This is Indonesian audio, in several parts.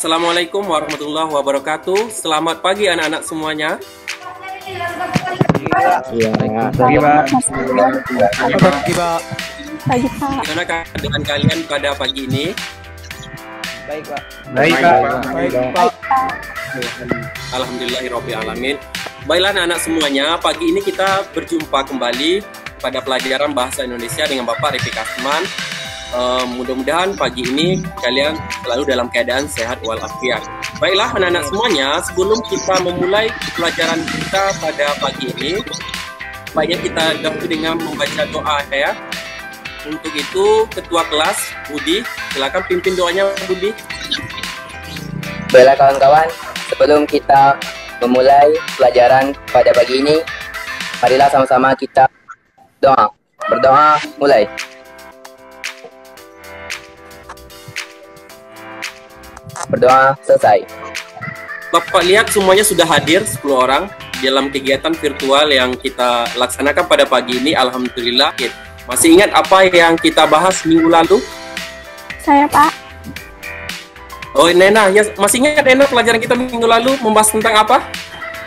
Assalamualaikum warahmatullahi wabarakatuh. Selamat pagi anak-anak semuanya. Pagi, Pak. Pagi, Pak. Pagi, Pak. Bagaimana keadaan kalian pada pagi ini? Baik, Pak. Baik, Pak. Baik, Pak. Alhamdulillahirabbil alamin. Baiklah anak-anak semuanya, pagi ini kita berjumpa kembali pada pelajaran bahasa Indonesia dengan Bapak Rifik Asman. Mudah-mudahan pagi ini kalian selalu dalam keadaan sehat walafiat. Baiklah anak-anak semuanya, sebelum kita memulai pelajaran kita pada pagi ini, baiknya kita dahulu dengan membaca doa ya. Untuk itu, Ketua Kelas Budi, silakan pimpin doanya Budi. Baiklah kawan-kawan, sebelum kita memulai pelajaran pada pagi ini, marilah sama-sama kita doa. Berdoa, mulai. Berdoa, selesai. Bapak lihat semuanya sudah hadir 10 orang dalam kegiatan virtual yang kita laksanakan pada pagi ini. Alhamdulillah. Masih ingat apa yang kita bahas minggu lalu? Saya, Pak. Oh, Nena, ya, masih ingat Nena pelajaran kita minggu lalu membahas tentang apa?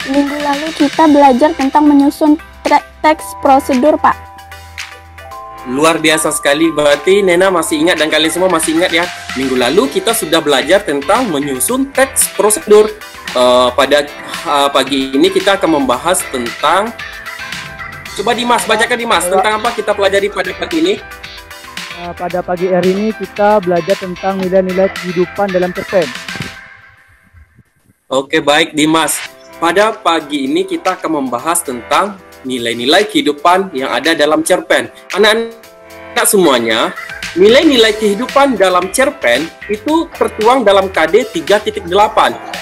Minggu lalu kita belajar tentang menyusun teks prosedur, Pak. Luar biasa sekali, berarti Nena masih ingat dan kalian semua masih ingat ya. Minggu lalu kita sudah belajar tentang menyusun teks prosedur. Pada pagi ini kita akan membahas tentang, coba Dimas, bacakan Dimas, tentang apa kita pelajari pada pagi ini? Pada pagi hari ini kita belajar tentang nilai-nilai kehidupan dalam cerpen. Oke, baik Dimas. Pada pagi ini kita akan membahas tentang nilai-nilai kehidupan yang ada dalam cerpen. Anak-anak semuanya, nilai-nilai kehidupan dalam cerpen itu tertuang dalam KD 3.8,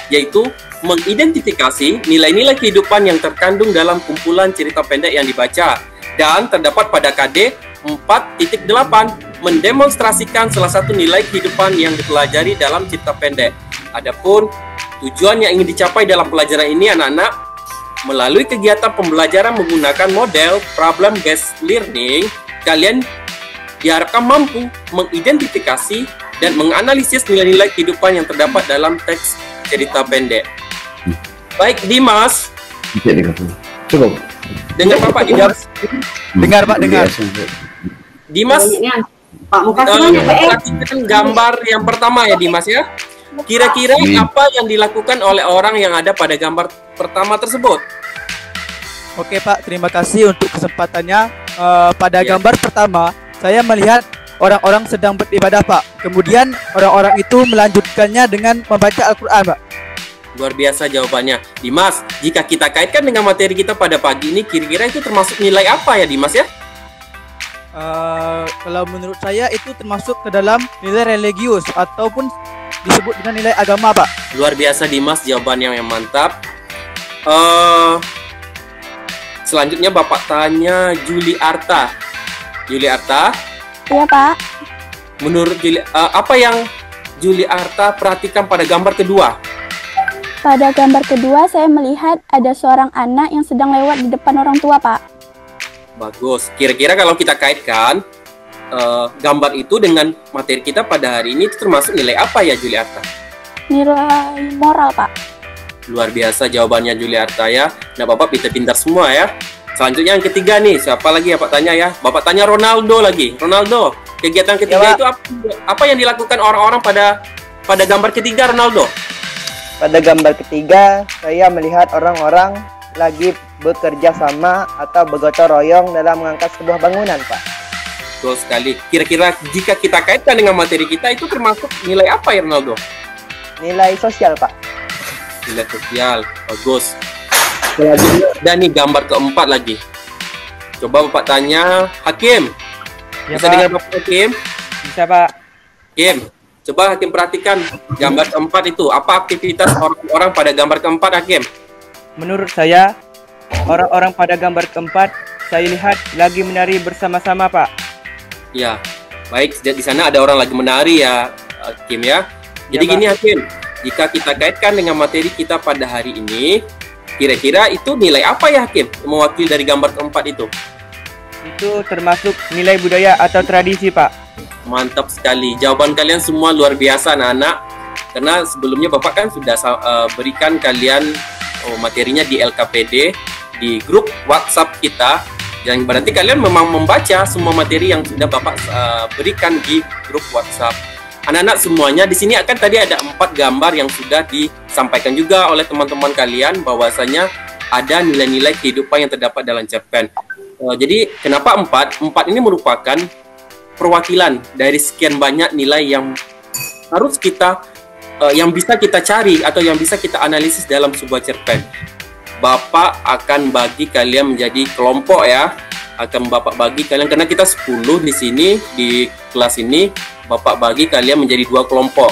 yaitu mengidentifikasi nilai-nilai kehidupan yang terkandung dalam kumpulan cerita pendek yang dibaca. Dan terdapat pada KD 4.8, mendemonstrasikan salah satu nilai kehidupan yang dipelajari dalam cerita pendek. Adapun tujuan yang ingin dicapai dalam pelajaran ini anak-anak, melalui kegiatan pembelajaran menggunakan model problem based learning, kalian diharapkan mampu mengidentifikasi dan menganalisis nilai-nilai kehidupan yang terdapat dalam teks cerita pendek. Baik, Dimas. Cukup. Dengar Bapak, Dimas. Dengar, Pak, dengar. Dimas, perhatikan gambar yang pertama ya, Dimas ya. Kira-kira apa yang dilakukan oleh orang yang ada pada gambar pertama tersebut? Oke, Pak, terima kasih untuk kesempatannya. Pada Ya. gambar pertama, saya melihat orang-orang sedang beribadah, Pak. Kemudian orang-orang itu melanjutkannya dengan membaca Al-Quran, Pak. Luar biasa jawabannya. Dimas, jika kita kaitkan dengan materi kita pada pagi ini, kira-kira itu termasuk nilai apa ya, Dimas ya? Kalau menurut saya itu termasuk ke dalam nilai religius ataupun disebut dengan nilai agama, Pak. Luar biasa Dimas, jawaban yang mantap. Selanjutnya Bapak tanya Juli Arta. Juli Arta, Iya, Pak. menurut Juli, apa yang Juli Arta perhatikan pada gambar kedua? Pada gambar kedua, saya melihat ada seorang anak yang sedang lewat di depan orang tua, Pak. Bagus. Kira-kira kalau kita kaitkan gambar itu dengan materi kita pada hari ini, itu termasuk nilai apa ya Juli Arta? Nilai moral, Pak. Luar biasa jawabannya Juli Arta ya. Nah, Bapak pintar-pintar semua ya. Selanjutnya yang ketiga nih, siapa lagi ya Pak tanya ya? Bapak tanya Ronaldo lagi. Ronaldo, kegiatan ketiga Ya, itu apa yang dilakukan orang-orang pada gambar ketiga Ronaldo? Pada gambar ketiga, saya melihat orang-orang lagi bekerja sama atau bergotong royong dalam mengangkat sebuah bangunan, Pak. Betul sekali. Kira-kira jika kita kaitkan dengan materi kita, itu termasuk nilai apa ya Ronaldo? Nilai sosial, Pak. Nilai sosial. Bagus. Selanjutnya ada nih gambar keempat lagi. Coba Bapak tanya Hakim. Ya, Bisa Pak. dengar Bapak Hakim? Bisa, Pak. Hakim, coba Hakim perhatikan gambar keempat itu. Apa aktivitas orang-orang pada gambar keempat, Hakim? Menurut saya, orang-orang pada gambar keempat, saya lihat lagi menari bersama-sama, Pak. Ya, baik. Di sana ada orang lagi menari ya, Hakim ya. Jadi Ya, Pak. gini Hakim, jika kita kaitkan dengan materi kita pada hari ini, kira-kira itu nilai apa ya Hakim mewakili dari gambar keempat itu? Itu termasuk nilai budaya atau tradisi, Pak. Mantap sekali. Jawaban kalian semua luar biasa, anak-anak. Karena sebelumnya Bapak kan sudah berikan kalian materinya di LKPD, di grup WhatsApp kita. Yang berarti kalian memang membaca semua materi yang sudah Bapak berikan di grup WhatsApp. Anak-anak semuanya di sini akan tadi ada 4 gambar yang sudah disampaikan juga oleh teman-teman kalian bahwasanya ada nilai-nilai kehidupan yang terdapat dalam cerpen. Jadi kenapa 4? 4 ini merupakan perwakilan dari sekian banyak nilai yang harus kita yang bisa kita cari atau yang bisa kita analisis dalam sebuah cerpen. Bapak akan bagi kalian menjadi kelompok ya. Akan Bapak bagi kalian, karena kita 10 di sini di kelas ini, Bapak bagi kalian menjadi 2 kelompok.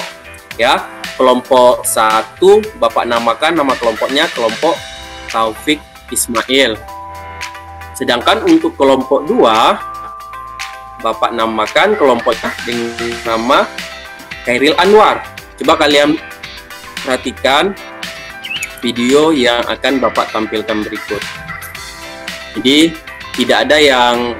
Ya. Kelompok 1 Bapak namakan nama kelompoknya kelompok Taufik Ismail. Sedangkan untuk kelompok 2 Bapak namakan kelompoknya dengan nama Khairil Anwar. Coba kalian perhatikan video yang akan Bapak tampilkan berikut. Jadi tidak ada yang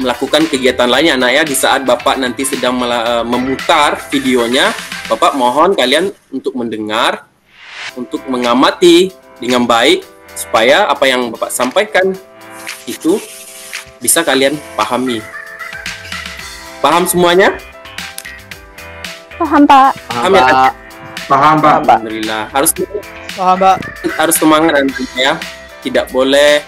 melakukan kegiatan lainnya anak ya. Di saat Bapak nanti sedang memutar videonya, Bapak mohon kalian untuk mendengar, untuk mengamati dengan baik supaya apa yang Bapak sampaikan itu bisa kalian pahami. Paham semuanya? Paham, Pak. Paham ya? Paham, Pak. Alhamdulillah. Paham, Pak. Harus semangat anak-anak ya. Tidak boleh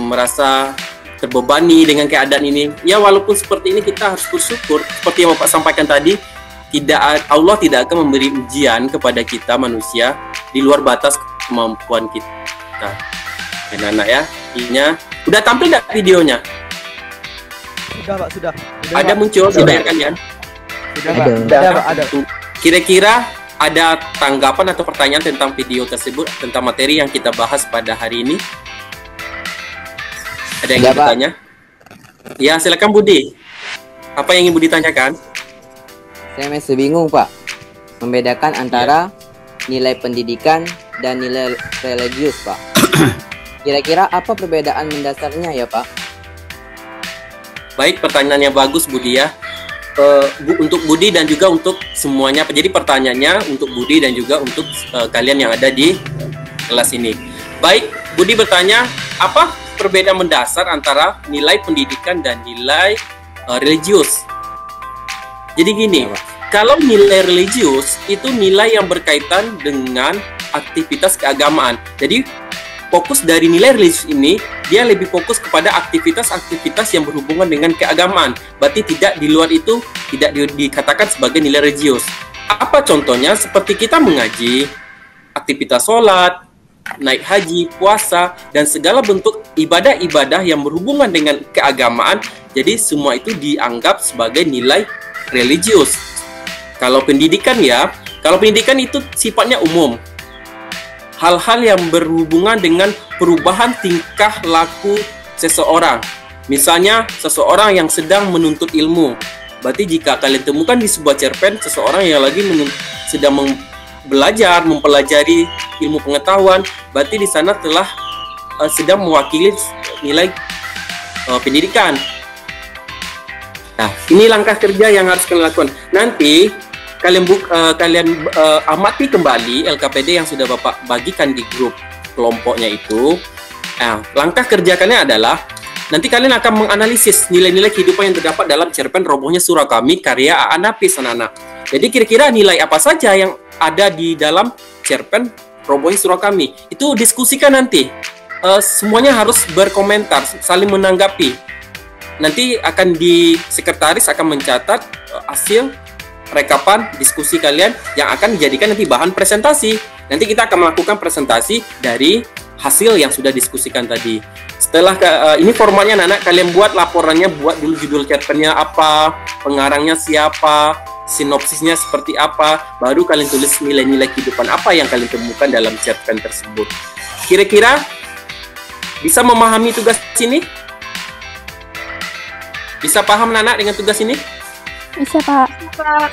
merasa terbebani dengan keadaan ini. Ya walaupun seperti ini kita harus bersyukur. Seperti yang Bapak sampaikan tadi, Allah tidak akan memberi ujian kepada kita manusia di luar batas kemampuan kita. Anak-anak ya. Udah tampil nggak videonya? Sudah, Pak, sudah. Ada Pak. muncul tidak kalian? Sudah, Pak. Ada, Pak, ada. Kira-kira ada tanggapan atau pertanyaan tentang video tersebut, tentang materi yang kita bahas pada hari ini? Ada yang ingin bertanya? Ya, silakan Budi. Apa yang ingin Budi tanyakan? Saya masih bingung, Pak. Membedakan antara nilai pendidikan dan nilai religius, Pak. Kira-kira apa perbedaan mendasarnya ya, Pak? Baik, pertanyaannya bagus Budi ya. Untuk Budi dan juga untuk semuanya. Jadi pertanyaannya untuk Budi dan juga untuk kalian yang ada di kelas ini. Baik, Budi bertanya, apa perbedaan mendasar antara nilai pendidikan dan nilai religius? Jadi gini, kalau nilai religius itu nilai yang berkaitan dengan aktivitas keagamaan. Jadi fokus dari nilai religius ini, dia lebih fokus kepada aktivitas-aktivitas yang berhubungan dengan keagamaan. Berarti tidak di luar itu, tidak dikatakan sebagai nilai religius. Apa contohnya? Seperti kita mengaji, aktivitas sholat, naik haji, puasa, dan segala bentuk ibadah-ibadah yang berhubungan dengan keagamaan. Jadi semua itu dianggap sebagai nilai religius. Kalau pendidikan ya, kalau pendidikan itu sifatnya umum. Hal-hal yang berhubungan dengan perubahan tingkah laku seseorang. Misalnya seseorang yang sedang menuntut ilmu. Berarti jika kalian temukan di sebuah cerpen seseorang yang lagi sedang mempelajari ilmu pengetahuan, berarti di sana telah sedang mewakili nilai pendidikan. Nah, ini langkah kerja yang harus kalian lakukan. Nanti kalian amati kembali LKPD yang sudah Bapak bagikan di grup kelompoknya itu. Nah, langkah kerja kalian adalah nanti kalian akan menganalisis nilai-nilai kehidupan yang terdapat dalam cerpen Robohnya Surah Kami karya A.A. Nafis, anak-anak. Jadi kira-kira nilai apa saja yang ada di dalam cerpen Robohnya Surah Kami? Itu diskusikan nanti. Semuanya harus berkomentar, saling menanggapi. Nanti akan sekretaris akan mencatat hasil rekapan diskusi kalian yang akan dijadikan nanti bahan presentasi. Nanti kita akan melakukan presentasi dari hasil yang sudah diskusikan tadi. Setelah ini formatnya anak-anak, kalian buat laporannya, buat dulu judul cerpennya apa, pengarangnya siapa, sinopsisnya seperti apa, baru kalian tulis nilai-nilai kehidupan apa yang kalian temukan dalam cerpen tersebut. Kira-kira bisa memahami tugas ini? Bisa paham anak-anak dengan tugas ini? Bisa, Pak.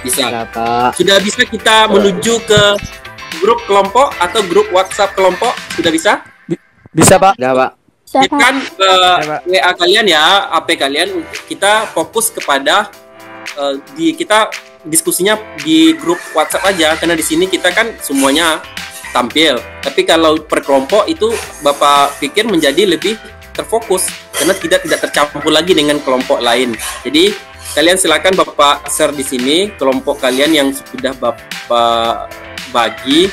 Bisa. Pak. Sudah bisa kita menuju ke grup kelompok atau grup WhatsApp kelompok? Sudah bisa? Bisa, Pak. Udah, Pak. Bisa, Pak. Tekan WA kalian ya, HP kalian. Kita fokus kepada kita diskusinya di grup WhatsApp aja, karena di sini kita kan semuanya tampil. Tapi kalau per kelompok itu Bapak pikir menjadi lebih terfokus karena tidak tercampur lagi dengan kelompok lain. Jadi kalian silakan Bapak share di sini kelompok kalian yang sudah Bapak bagi.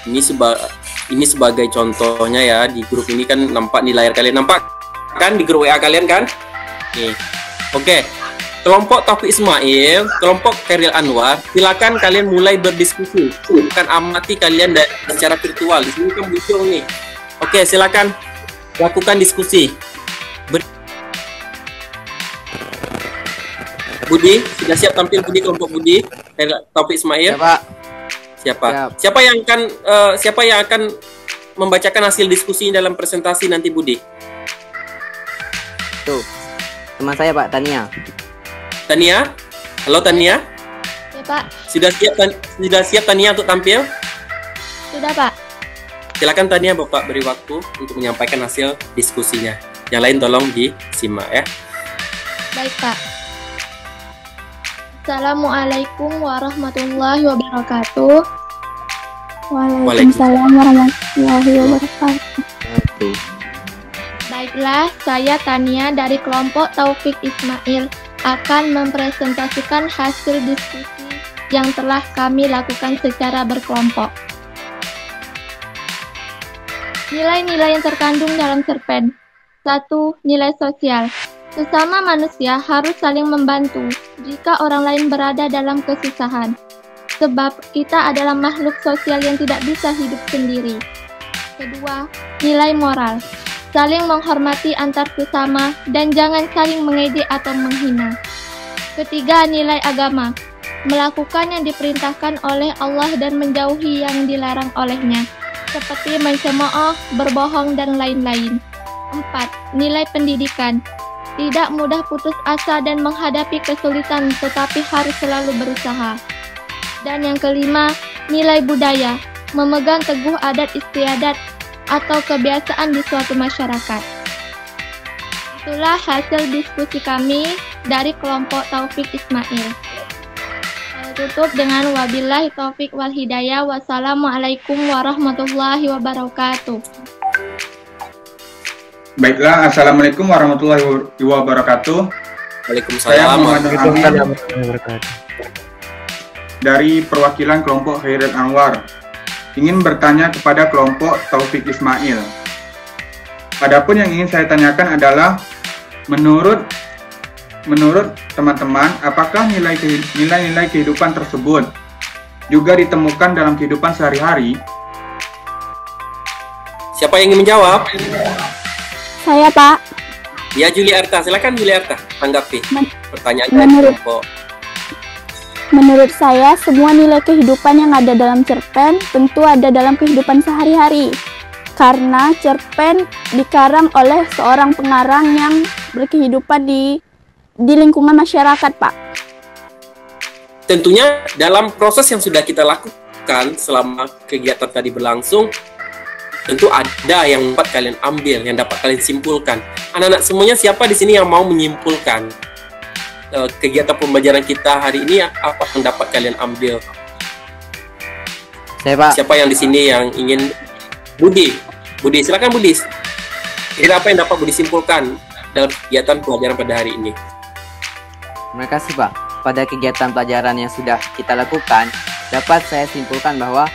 Ini sebagai contohnya ya, di grup ini kan nampak di layar kalian, nampak kan di grup WA kalian kan? Nih. Oke. Kelompok Taufik Ismail, kelompok Khairil Anwar, silakan kalian mulai berdiskusi. Bukan amati kalian secara virtual. Di sini kan muncul nih. Oke, silakan lakukan diskusi. Budi, sudah siap tampil Budi, kelompok Budi, Taufik Ismail? Siapa? Siapa yang akan membacakan hasil diskusi dalam presentasi nanti Budi? Tuh, teman saya Pak, Tania. Tania? Halo Tania? Ya Pak. Sudah siap Tania untuk tampil? Sudah Pak. Silakan Tania, Bapak beri waktu untuk menyampaikan hasil diskusinya. Yang lain tolong disimak ya. Baik Pak. Assalamualaikum warahmatullahi wabarakatuh. Waalaikumsalam warahmatullahi wabarakatuh. Baiklah, saya Tania dari kelompok Taufik Ismail akan mempresentasikan hasil diskusi yang telah kami lakukan secara berkelompok. Nilai-nilai yang terkandung dalam cerpen. 1. Nilai sosial. Sesama manusia harus saling membantu jika orang lain berada dalam kesusahan. Sebab kita adalah makhluk sosial yang tidak bisa hidup sendiri. Kedua, nilai moral. Saling menghormati antar sesama dan jangan saling mengejek atau menghina. Ketiga, nilai agama. Melakukan yang diperintahkan oleh Allah dan menjauhi yang dilarang olehnya, seperti mencemooh, berbohong, dan lain-lain. 4. Nilai pendidikan. Tidak mudah putus asa dan menghadapi kesulitan, tetapi harus selalu berusaha. Dan yang kelima, nilai budaya. Memegang teguh adat istiadat atau kebiasaan di suatu masyarakat. Itulah hasil diskusi kami dari kelompok Taufik Ismail. Saya tutup dengan wabillahi taufik wal hidayah. Wassalamualaikum warahmatullahi wabarakatuh. Baiklah, Assalamualaikum warahmatullahi wabarakatuh. Waalaikumsalam warahmatullahi wabarakatuh. Dari perwakilan kelompok Khairil Anwar, ingin bertanya kepada kelompok Taufik Ismail. Adapun yang ingin saya tanyakan adalah, menurut teman-teman, apakah nilai-nilai kehidupan tersebut juga ditemukan dalam kehidupan sehari-hari? Siapa yang ingin menjawab? Saya Pak. Ya, Juliarta, silakan Juliarta tanggapi pertanyaan Menurut saya, semua nilai kehidupan yang ada dalam cerpen tentu ada dalam kehidupan sehari-hari. Karena cerpen dikarang oleh seorang pengarang yang berkehidupan di lingkungan masyarakat, Pak. Tentunya dalam proses yang sudah kita lakukan selama kegiatan tadi berlangsung, tentu ada yang dapat kalian ambil, yang dapat kalian simpulkan. Anak-anak semuanya, siapa di sini yang mau menyimpulkan kegiatan pembelajaran kita hari ini, apa yang dapat kalian ambil? Saya Pak. Siapa yang di sini yang ingin? Budi, silakan Budi. Kira apa yang dapat Budi simpulkan dalam kegiatan pelajaran pada hari ini? Terima kasih Pak. Pada kegiatan pelajaran yang sudah kita lakukan, dapat saya simpulkan bahwa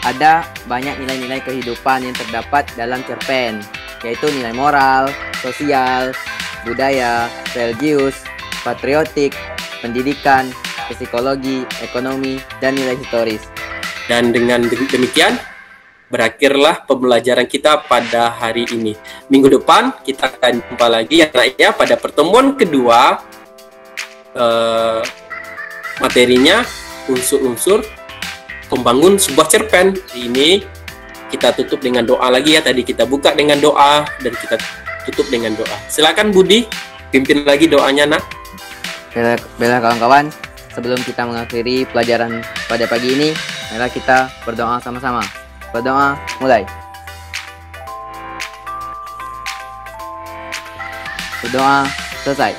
ada banyak nilai-nilai kehidupan yang terdapat dalam cerpen, yaitu nilai moral, sosial, budaya, religius, patriotik, pendidikan, psikologi, ekonomi, dan nilai historis. Dan dengan demikian, berakhirlah pembelajaran kita pada hari ini. Minggu depan kita akan jumpa lagi ya pada pertemuan kedua. Materinya unsur-unsur membangun sebuah cerpen. Ini kita tutup dengan doa lagi ya. Tadi kita buka dengan doa dan kita tutup dengan doa. Silakan Budi, pimpin lagi doanya, Nak. Baiklah kawan-kawan, sebelum kita mengakhiri pelajaran pada pagi ini, marilah kita berdoa sama-sama. Berdoa, mulai. Berdoa, selesai.